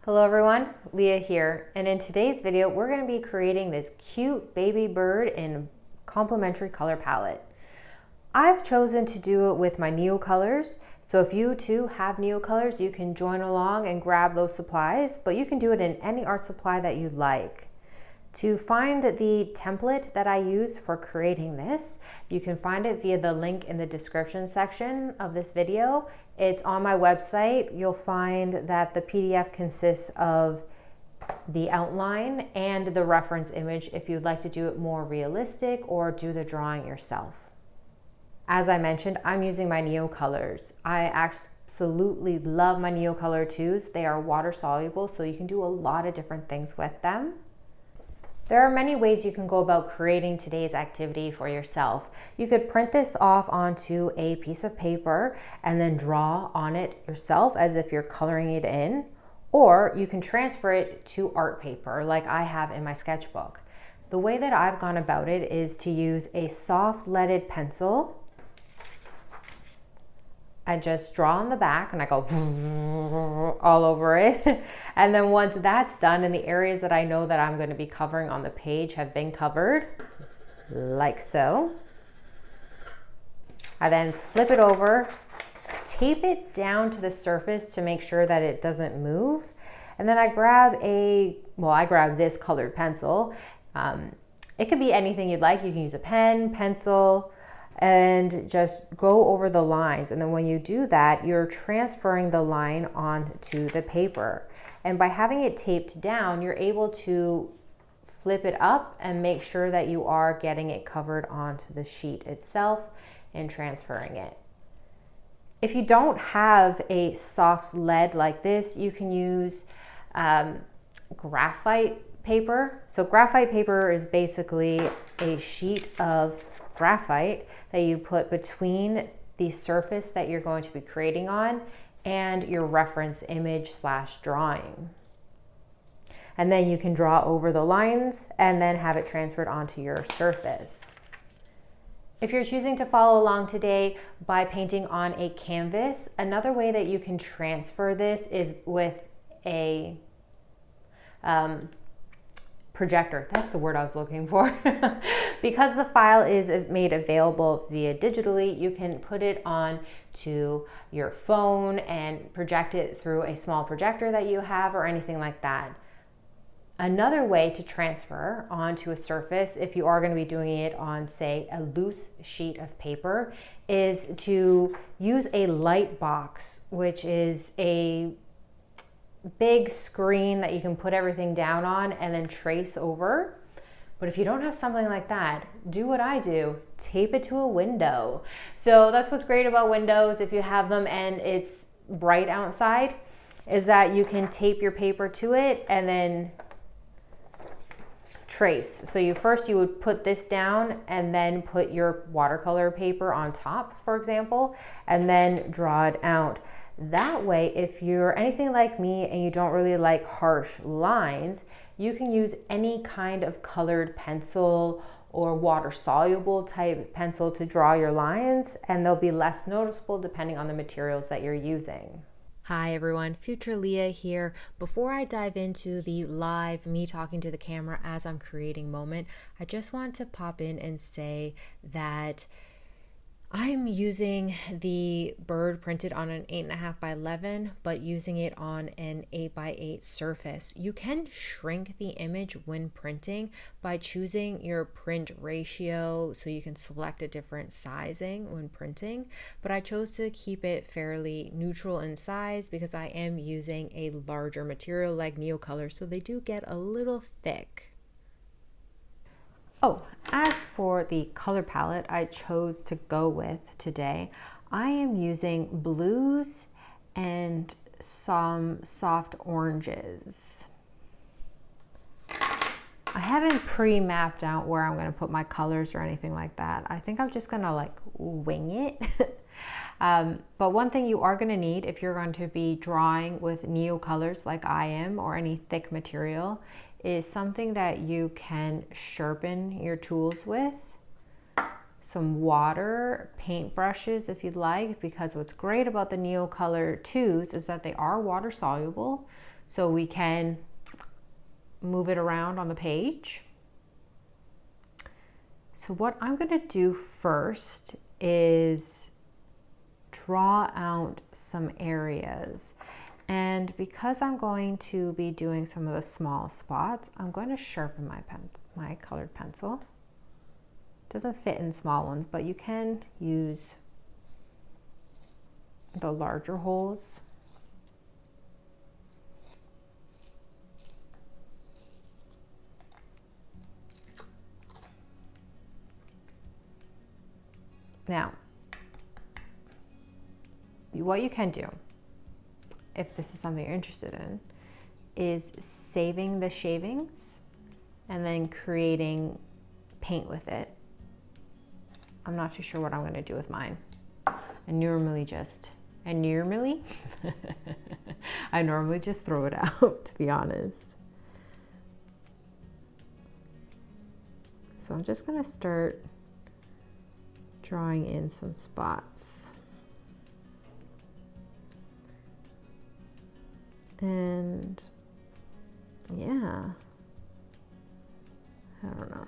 Hello everyone, Leah here, and in today's video we're going to be creating this cute baby bird in complementary color palette. I've chosen to do it with my Neocolors, so if you too have Neocolors you can join along and grab those supplies, but you can do it in any art supply that you like. To find the template that I use for creating this, you can find it via the link in the description section of this video. It's on my website. You'll find that the PDF consists of the outline and the reference image if you'd like to do it more realistic or do the drawing yourself. As I mentioned, I'm using my Neocolors. I absolutely love my Neocolor 2s. They are water soluble, so you can do a lot of different things with them. There are many ways you can go about creating today's activity for yourself. You could print this off onto a piece of paper and then draw on it yourself as if you're coloring it in, or you can transfer it to art paper like I have in my sketchbook. The way that I've gone about it is to use a soft leaded pencil. I just draw on the back and I go all over it. And then once that's done and the areas that I know that I'm going to be covering on the page have been covered, like so, I then flip it over, tape it down to the surface to make sure that it doesn't move. And then I grab I grab this colored pencil. It could be anything you'd like. You can use a pen, pencil, and just go over the lines. And then when you do that, you're transferring the line onto the paper. And by having it taped down, you're able to flip it up and make sure that you are getting it covered onto the sheet itself and transferring it. If you don't have a soft lead like this, you can use graphite paper. So graphite paper is basically a sheet of graphite that you put between the surface that you're going to be creating on and your reference image / drawing. And then you can draw over the lines and then have it transferred onto your surface. If you're choosing to follow along today by painting on a canvas, another way that you can transfer this is with a projector. That's the word I was looking for. Because the file is made available via digitally, you can put it on to your phone and project it through a small projector that you have or anything like that. Another way to transfer onto a surface, if you are going to be doing it on, say, a loose sheet of paper, is to use a light box, which is a big screen that you can put everything down on and then trace over. But if you don't have something like that, do what I do, tape it to a window. So that's what's great about windows if you have them and it's bright outside, is that you can tape your paper to it and then trace. So you would put this down and then put your watercolor paper on top, for example, and then draw it out. That way, if you're anything like me and you don't really like harsh lines, you can use any kind of colored pencil or water soluble type pencil to draw your lines, and they'll be less noticeable depending on the materials that you're using. Hi everyone, Future Leah here. Before I dive into the live me talking to the camera as I'm creating moment, I just want to pop in and say that I'm using the bird printed on an 8.5 by 11, but using it on an 8 by 8 surface. You can shrink the image when printing by choosing your print ratio, so you can select a different sizing when printing, but I chose to keep it fairly neutral in size because I am using a larger material like Neocolor, so they do get a little thick. Oh, as for the color palette I chose to go with today, I am using blues and some soft oranges. I haven't pre-mapped out where I'm going to put my colors or anything like that. I think I'm just going to wing it. But one thing you are going to need if you're going to be drawing with Neocolors like I am, or any thick material, is something that you can sharpen your tools with. Some water, paint brushes if you'd like, because what's great about the Neocolor 2s is that they are water soluble. so we can move it around on the page. So what I'm going to do first is draw out some areas. And because I'm going to be doing some of the small spots, I'm going to sharpen my colored pencil. It doesn't fit in small ones, but you can use the larger holes. Now, what you can do, if this is something you're interested in, is saving the shavings and then creating paint with it. I'm not too sure what I'm going to do with mine. I normally just throw it out, to be honest. So I'm just going to start drawing in some spots. And yeah, I don't know.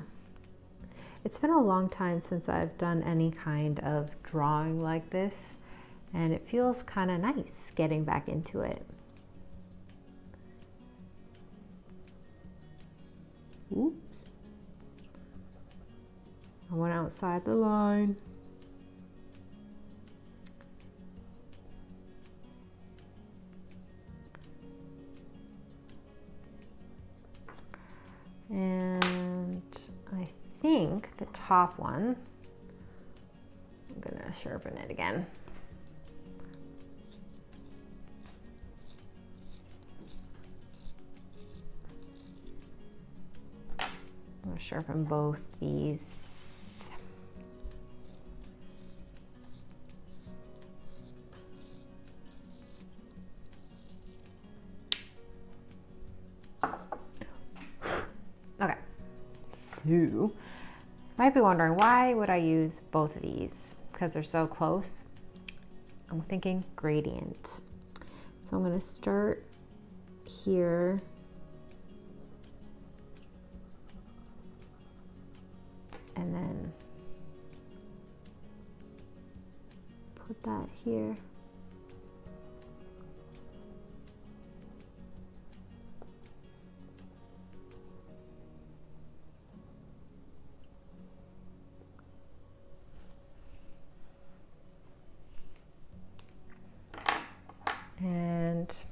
It's been a long time since I've done any kind of drawing like this, and it feels kind of nice getting back into it. Oops. I went outside the line. And I think the top one, I'm gonna sharpen it again. I'm gonna sharpen both these. Okay, so might be wondering, why would I use both of these? Because they're so close. I'm thinking gradient. So I'm going to start here. And then put that here. And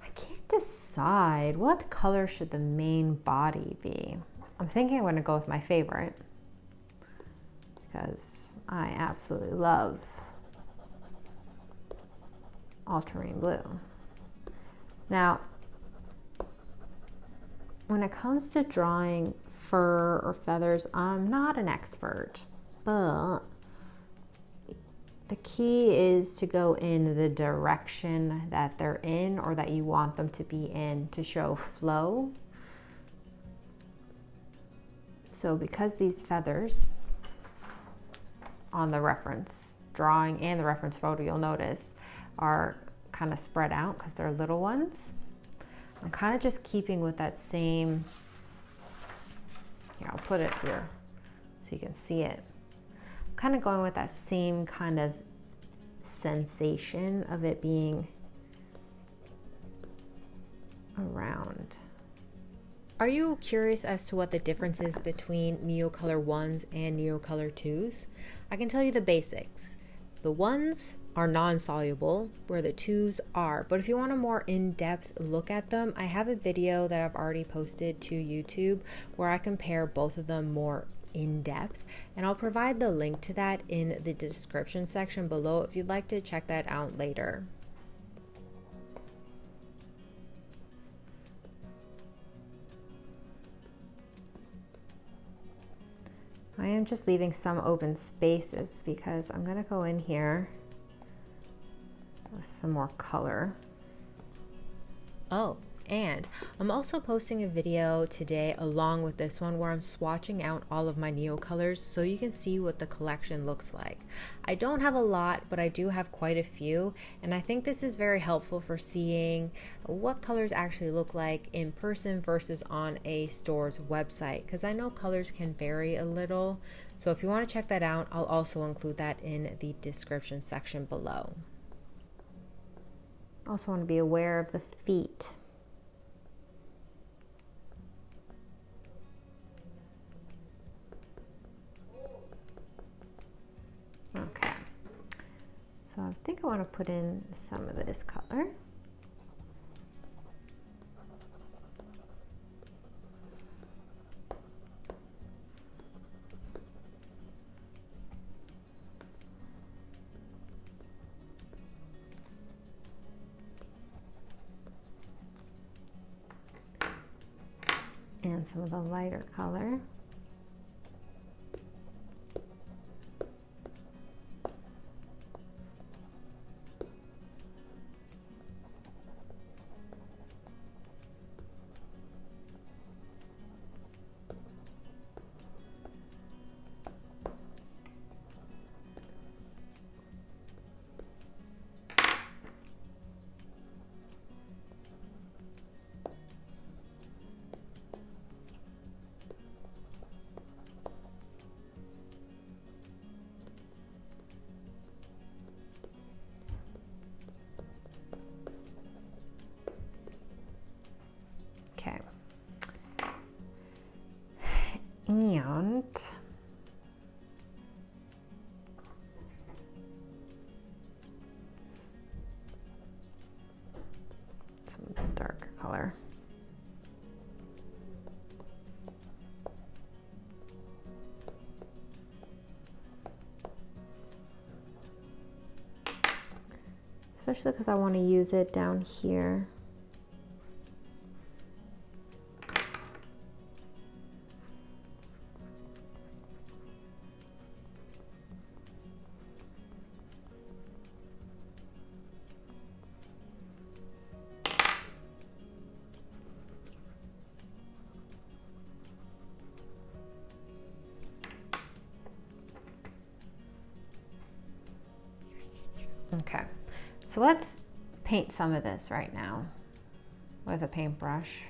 I can't decide what color should the main body be. I'm thinking I'm going to go with my favorite because I absolutely love ultramarine blue. Now, when it comes to drawing fur or feathers, I'm not an expert, but the key is to go in the direction that they're in or that you want them to be in to show flow. So because these feathers on the reference drawing and the reference photo, you'll notice, are kind of spread out because they're little ones, I'm kind of just keeping with that same, here, I'll put it here so you can see it. Kind of going with that same kind of sensation of it being around. Are you curious as to what the difference is between Neocolor 1s and Neocolor 2s? I can tell you the basics. The 1s are non-soluble, where the 2s are. But if you want a more in-depth look at them, I have a video that I've already posted to YouTube where I compare both of them more in depth, and I'll provide the link to that in the description section below if you'd like to check that out later. I am just leaving some open spaces because I'm going to go in here with some more color. Oh, And I'm also posting a video today along with this one where I'm swatching out all of my Neocolors so you can see what the collection looks like. I don't have a lot, but I do have quite a few, and I think this is very helpful for seeing what colors actually look like in person versus on a store's website, because I know colors can vary a little. So if you want to check that out, I'll also include that in the description section below. Also want to be aware of the feet. Okay, so I think I want to put in some of this color. And some of the lighter color. Okay. And some darker color. Especially because I want to use it down here. Okay, so let's paint some of this right now with a paintbrush.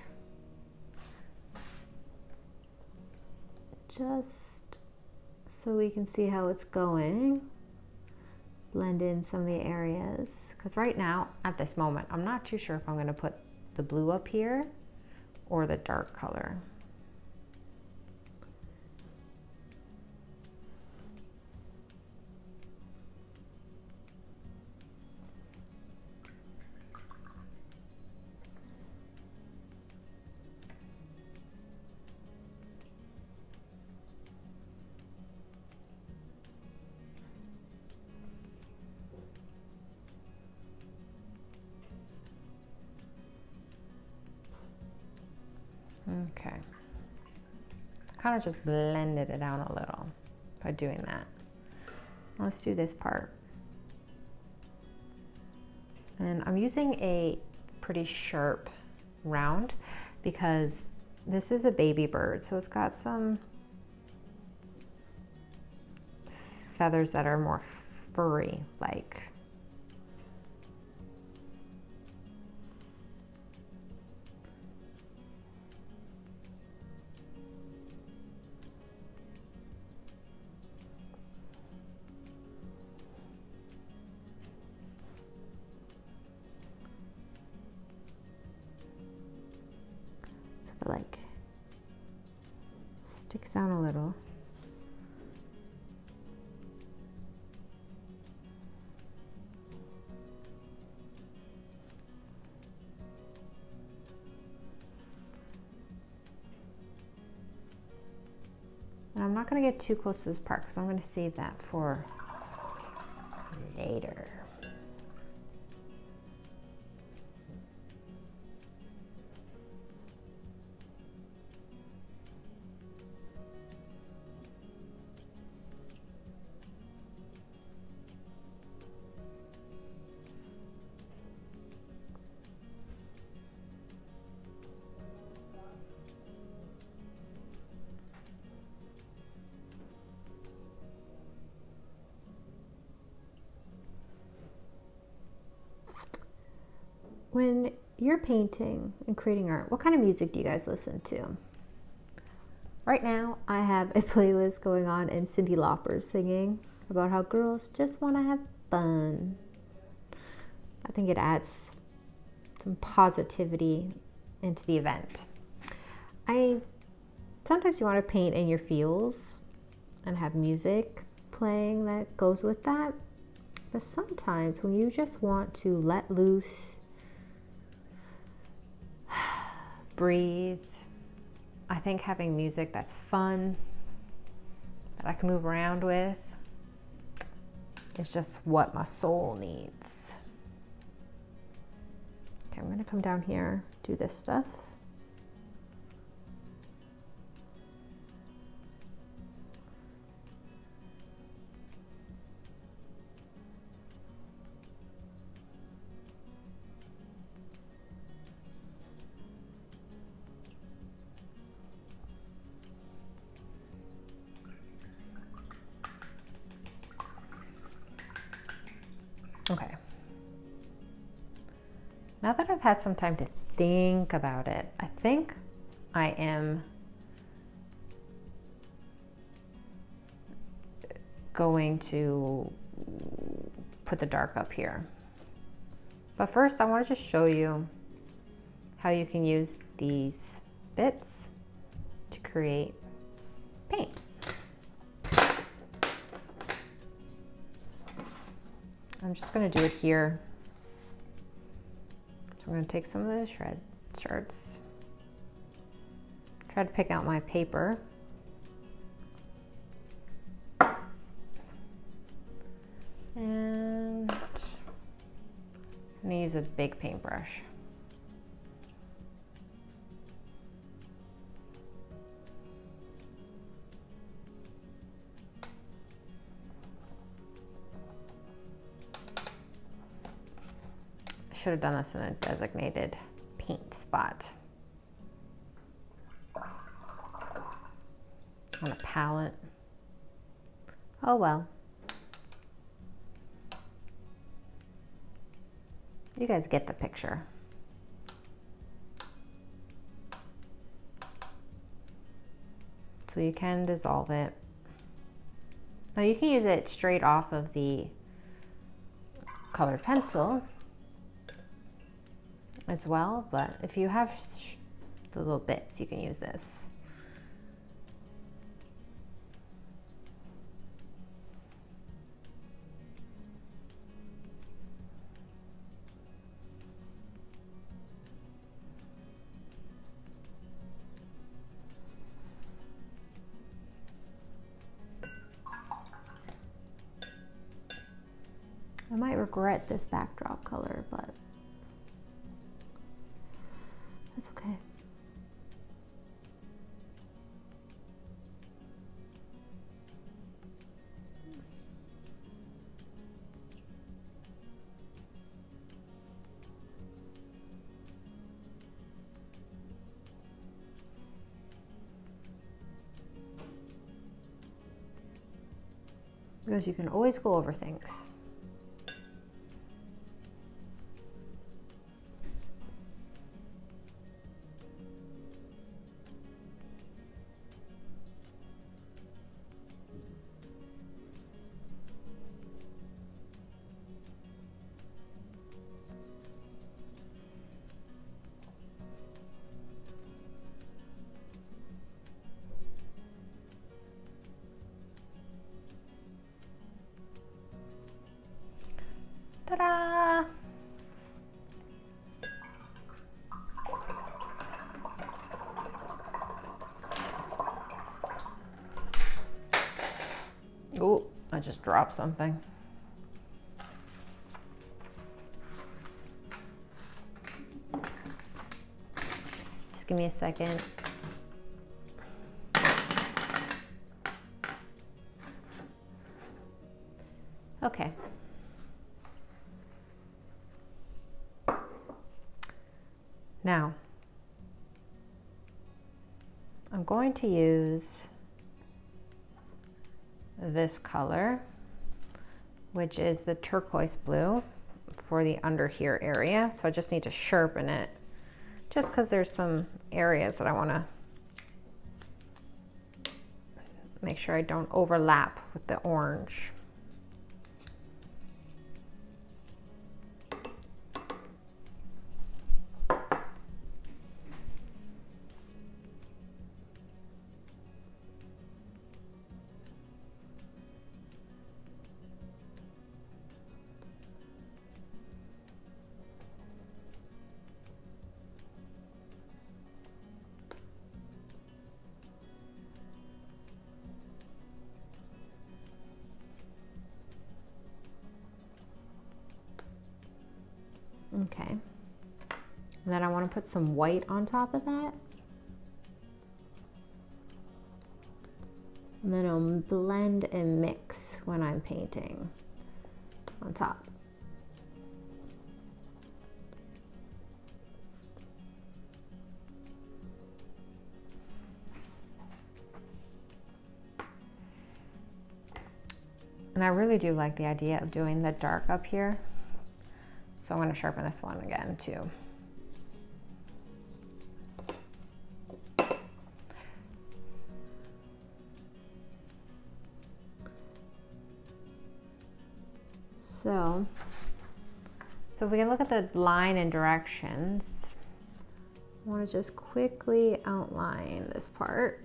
Just so we can see how it's going. Blend in some of the areas. Because right now, at this moment, I'm not too sure if I'm going to put the blue up here or the dark color. Okay, kind of just blended it out a little by doing that. Let's do this part. And I'm using a pretty sharp round because this is a baby bird, so it's got some feathers that are more furry like. It like sticks out a little. And I'm not going to get too close to this part because I'm going to save that for later. When you're painting and creating art, what kind of music do you guys listen to? Right now, I have a playlist going on and Cyndi Lauper's singing about how girls just want to have fun. I think it adds some positivity into the event. Sometimes you want to paint in your feels and have music playing that goes with that. But sometimes when you just want to let loose, breathe, I think having music that's fun, that I can move around with, is just what my soul needs. Okay, I'm gonna come down here, do this stuff. Okay. Now that I've had some time to think about it, I think I am going to put the dark up here. But first I want to just show you how you can use these bits to create paint. I'm just going to do it here. So I'm going to take some of the shards, try to pick out my paper. And I'm going to use a big paintbrush. Should have done this in a designated paint spot. On a palette. Oh well. You guys get the picture. So you can dissolve it. Now you can use it straight off of the colored pencil as well, but if you have the little bits, you can use this. I might regret this backdrop color, but that's okay. Because you can always go over things. Ta-da! Oh, I just dropped something. Just give me a second. Okay. Now, I'm going to use this color, which is the turquoise blue. for the under here area. So I just need to sharpen it just because there's some areas that I want to make sure I don't overlap with the orange. Okay, and then I want to put some white on top of that. And then I'll blend and mix when I'm painting on top. And I really do like the idea of doing the dark up here. So I'm going to sharpen this one again too. So if we can look at the line and directions, I want to just quickly outline this part.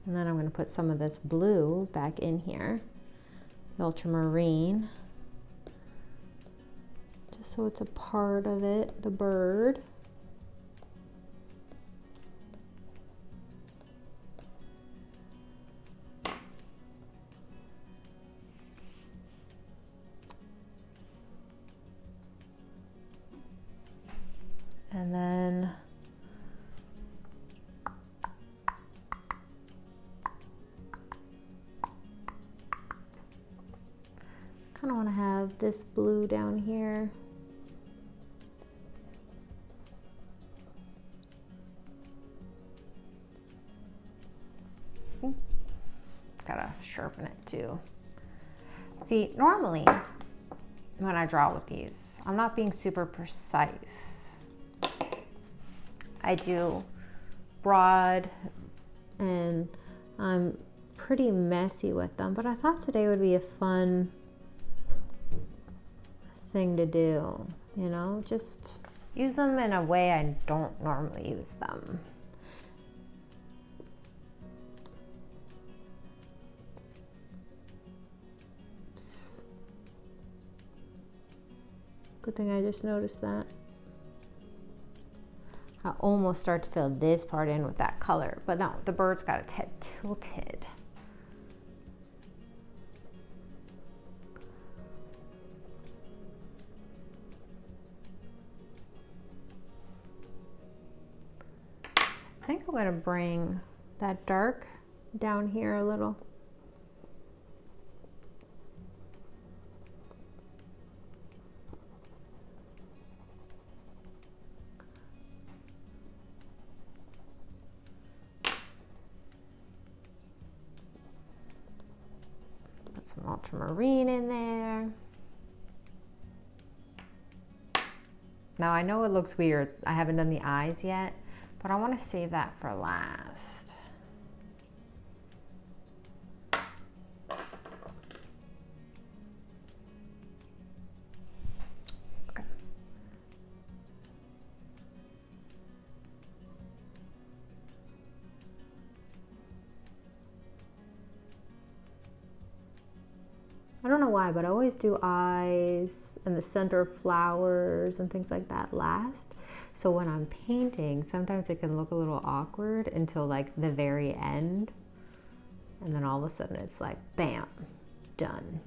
And then I'm going to put some of this blue back in here, the ultramarine, just so it's a part of it, the bird. And then kind of want to have this blue down here. Gotta sharpen it too. See, normally when I draw with these, I'm not being super precise. I do broad and I'm pretty messy with them, but I thought today would be a fun thing to do, you know, just use them in a way I don't normally use them. Oops. Good thing I just noticed that. I almost start to fill this part in with that color, but no, the bird's got its head tilted. I think I'm going to bring that dark down here a little. Put some ultramarine in there. Now I know it looks weird. I haven't done the eyes yet, but I want to save that for last. I don't know why, but I always do eyes and the center of flowers and things like that last. So when I'm painting, sometimes it can look a little awkward until like the very end. And then all of a sudden it's like, bam, done.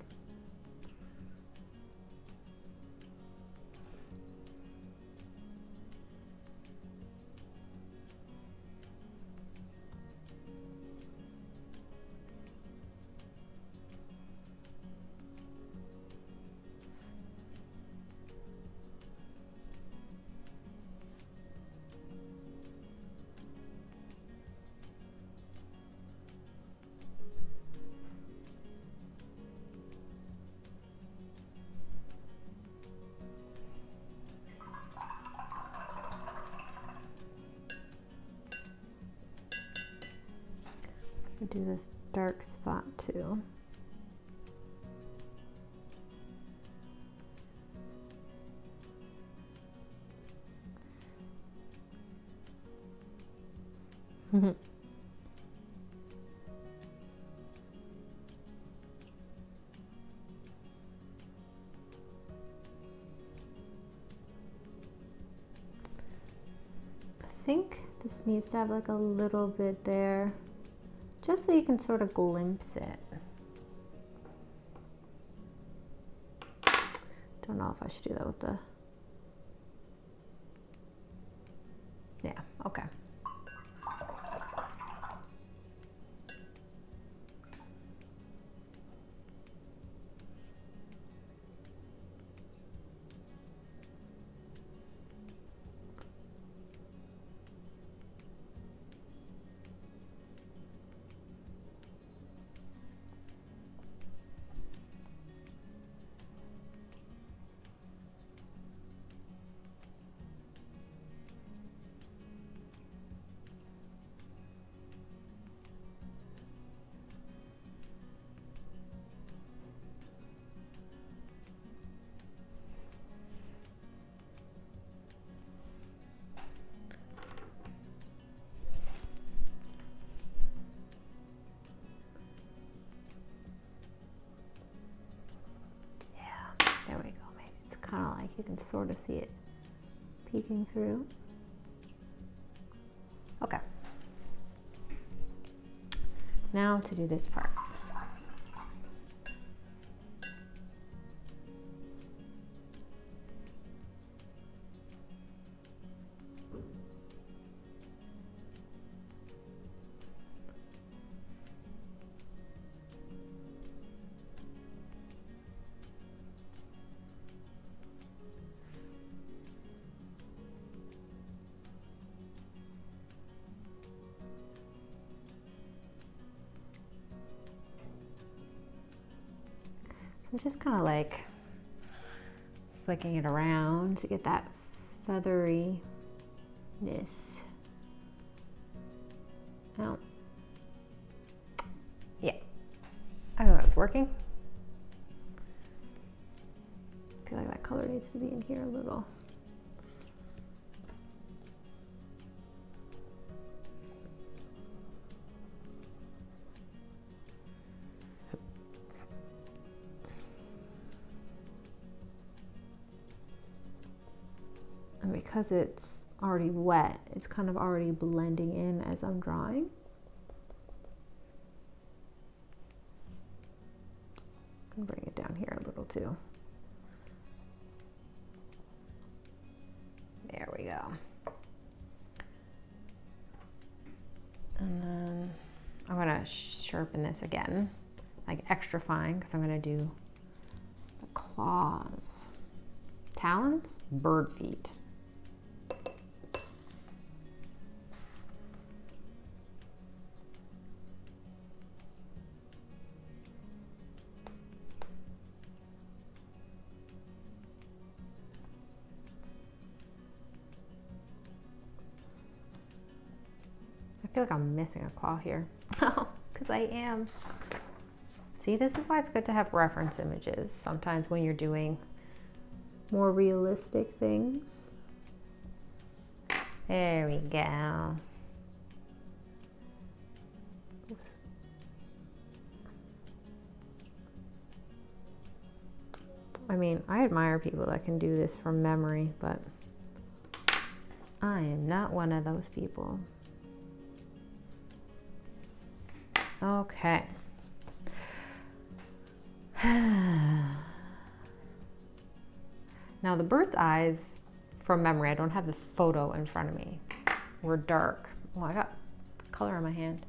Do this dark spot too. I think this needs to have like a little bit there, just so you can sort of glimpse it. Don't know if I should do that with the, yeah, okay. There we go. Maybe it's kind of like you can sort of see it peeking through. Okay. Now to do this part. I'm just kind of like flicking it around to get that featheriness. Oh, yeah, I think that's working. I feel like that color needs to be in here a little. And because it's already wet, it's kind of already blending in as I'm drawing. I can bring it down here a little too. There we go. And then I'm gonna sharpen this again, like extra fine, because I'm gonna do the claws. Talons, bird feet. I feel like I'm missing a claw here. Oh, because I am. See, this is why it's good to have reference images sometimes when you're doing more realistic things. There we go. Oops. I mean, I admire people that can do this from memory, but I am not one of those people. Okay. Now the bird's eyes, from memory, I don't have the photo in front of me, were dark. Well, I got color on my hand.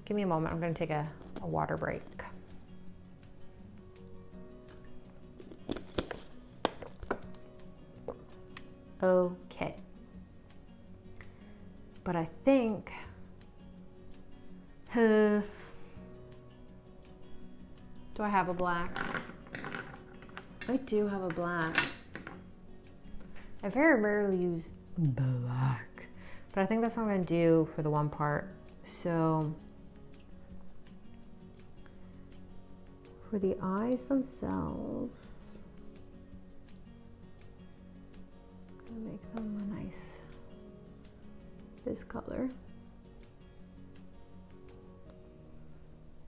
Give me a moment, I'm gonna take a water break. Okay. But I think, do I have a black? I do have a black. I very rarely use black, but I think that's what I'm gonna do for the one part. So for the eyes themselves, I'm gonna make them a nice, this color.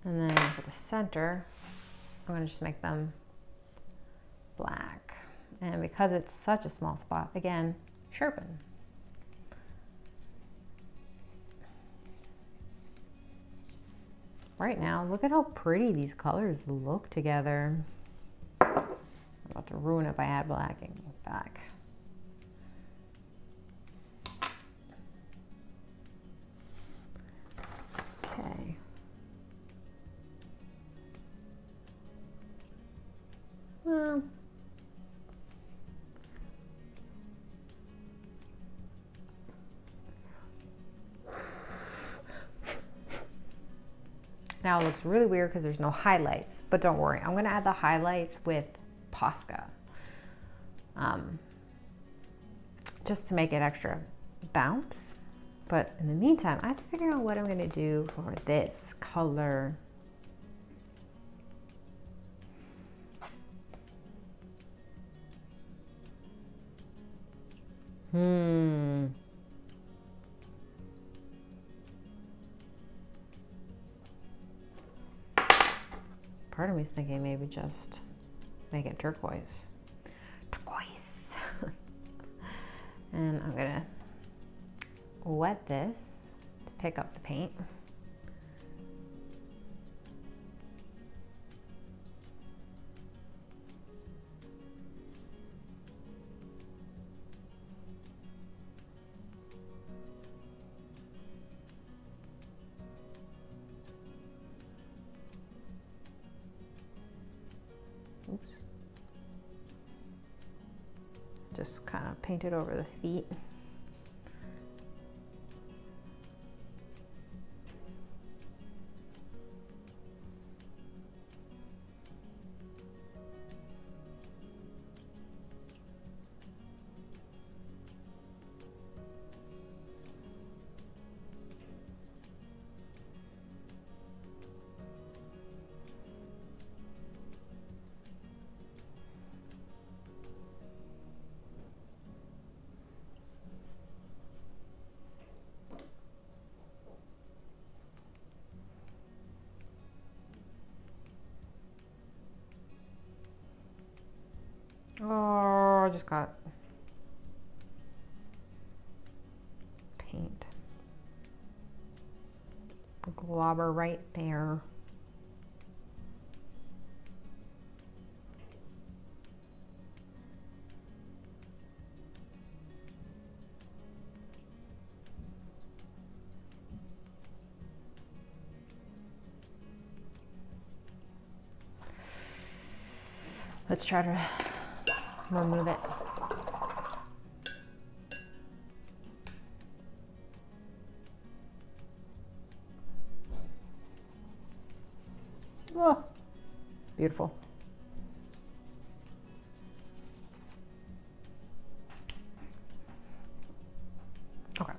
And then for the center, I'm gonna just make them black. And because it's such a small spot, again, sharpen. Right now, look at how pretty these colors look together. I'm about to ruin it by add blacking back. Okay. Well, now it looks really weird because there's no highlights, but don't worry, I'm gonna add the highlights with Posca. Just to make it extra bounce. But in the meantime, I have to figure out what I'm gonna do for this color. Part of me is thinking maybe just make it turquoise. Turquoise. And I'm gonna wet this to pick up the paint. Oops. Just kind of paint it over the feet. Oh, I just got paint. A globber right there. Let's try to remove it. Oh, beautiful. Okay.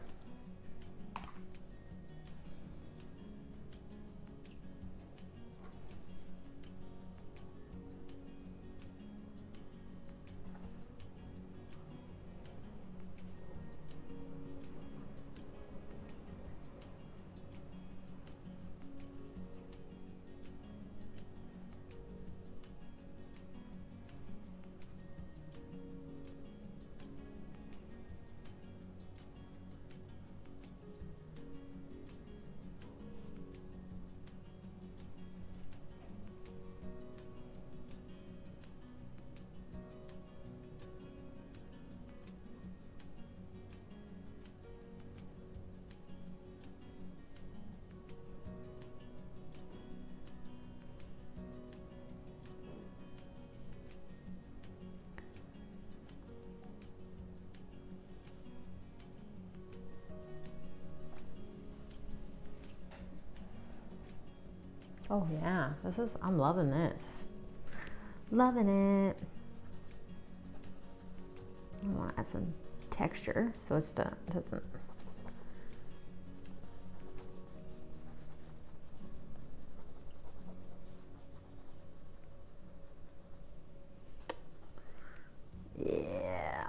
Oh yeah, I'm loving this. Loving it. I want to add some texture so it doesn't. Yeah.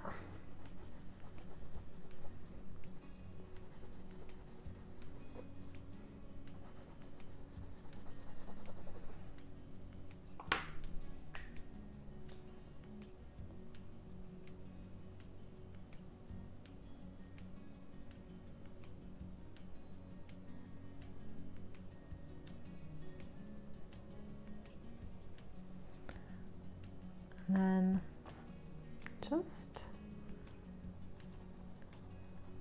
And then just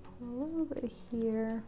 put a little bit here.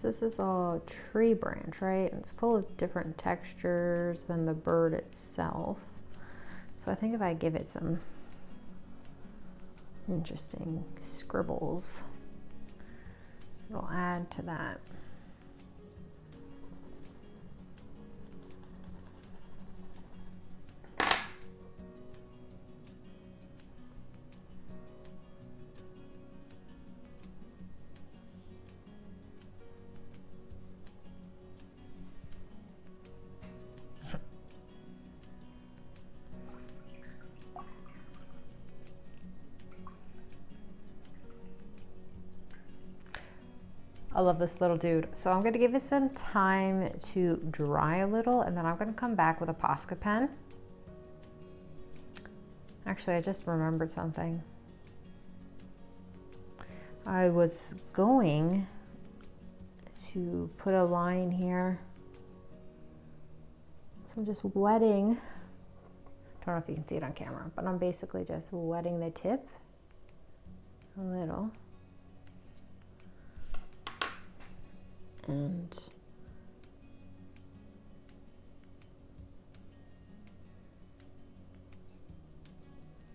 This is a tree branch, right? It's full of different textures than the bird itself. So I think if I give it some interesting scribbles, it'll add to that. I love this little dude. So I'm gonna give it some time to dry a little, and then I'm gonna come back with a Posca pen. Actually, I just remembered something. I was going to put a line here. So I'm just wetting, I don't know if you can see it on camera, but I'm basically just wetting the tip a little. And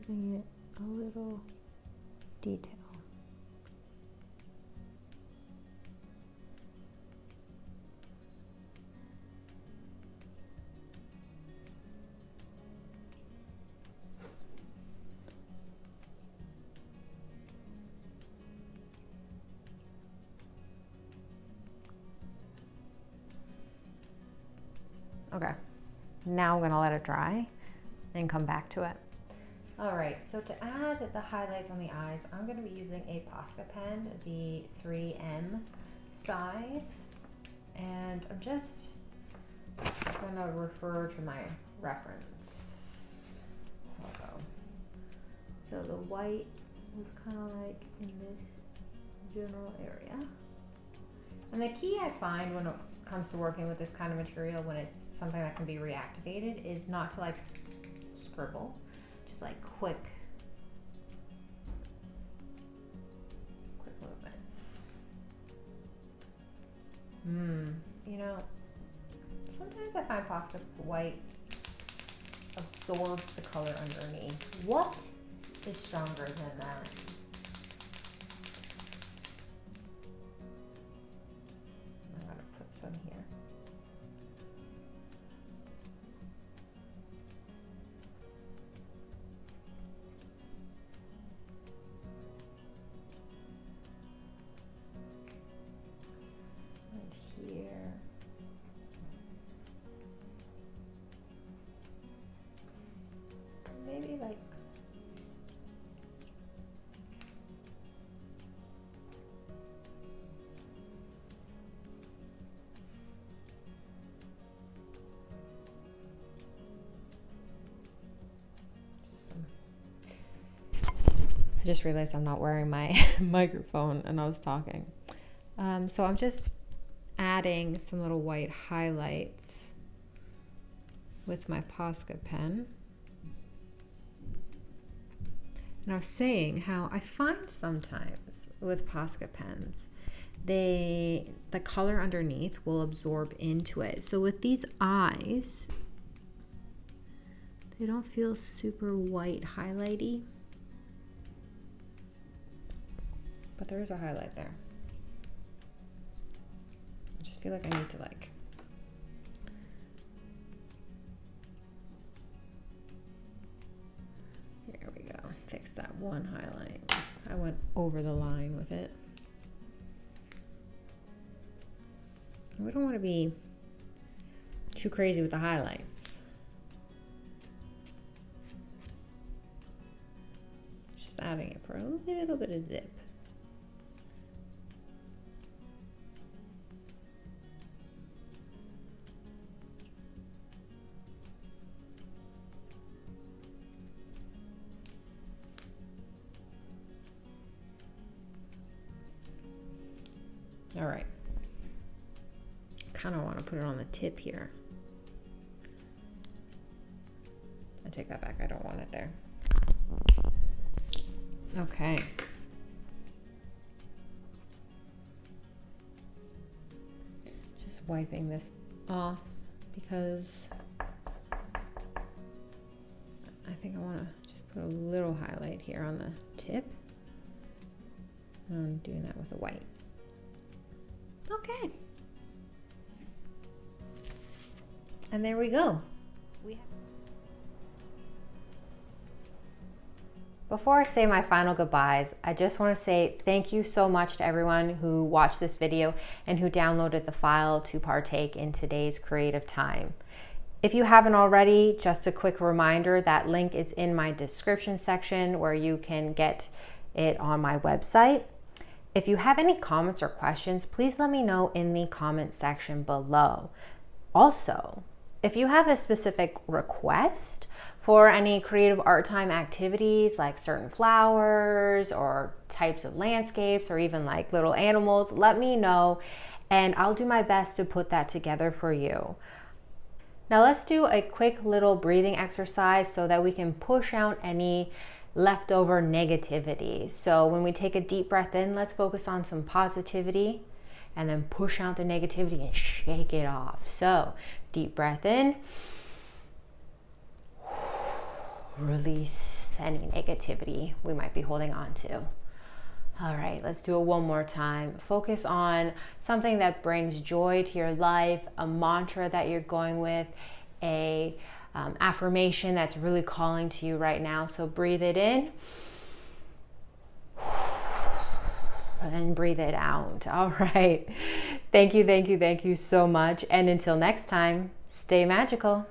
giving it a little detail. Okay, now I'm gonna let it dry and come back to it. All right, so to add the highlights on the eyes, I'm gonna be using a Posca pen, the 3M size, and I'm just gonna refer to my reference photo. So the white was kind of like in this general area. And the key I find when it comes to working with this kind of material, when it's something that can be reactivated, is not to like scribble, just like quick movements. You know, sometimes I find Posca white absorbs the color underneath. What is stronger than that? Some here. And here. Maybe like I just realized I'm not wearing my microphone and I was talking. So I'm just adding some little white highlights with my Posca pen. And I was saying how I find sometimes with Posca pens, the color underneath will absorb into it. So with these eyes, they don't feel super white highlighty, but there is a highlight there. I just feel like I need to like there we go, fix that one highlight. I went over the line with it. We don't want to be too crazy with the highlights. Just adding it for a little bit of zip. All right. Kind of want to put it on the tip here. I take that back. I don't want it there. Okay. Just wiping this off because I think I want to just put a little highlight here on the tip. I'm doing that with the white. Okay. And there we go. Before I say my final goodbyes, I just want to say thank you so much to everyone who watched this video and who downloaded the file to partake in today's creative time. If you haven't already, just a quick reminder, that link is in my description section where you can get it on my website. If you have any comments or questions, please let me know in the comment section below. Also, if you have a specific request for any creative art time activities like certain flowers or types of landscapes or even like little animals, let me know and I'll do my best to put that together for you. Now let's do a quick little breathing exercise so that we can push out any leftover negativity. So when we take a deep breath in, let's focus on some positivity and then push out the negativity and shake it off. So deep breath in, release any negativity we might be holding on to. All right, let's do it one more time. Focus on something that brings joy to your life, a mantra that you're going with, a affirmation that's really calling to you right now. So breathe it in and breathe it out. All right. Thank you so much. And until next time, stay magical.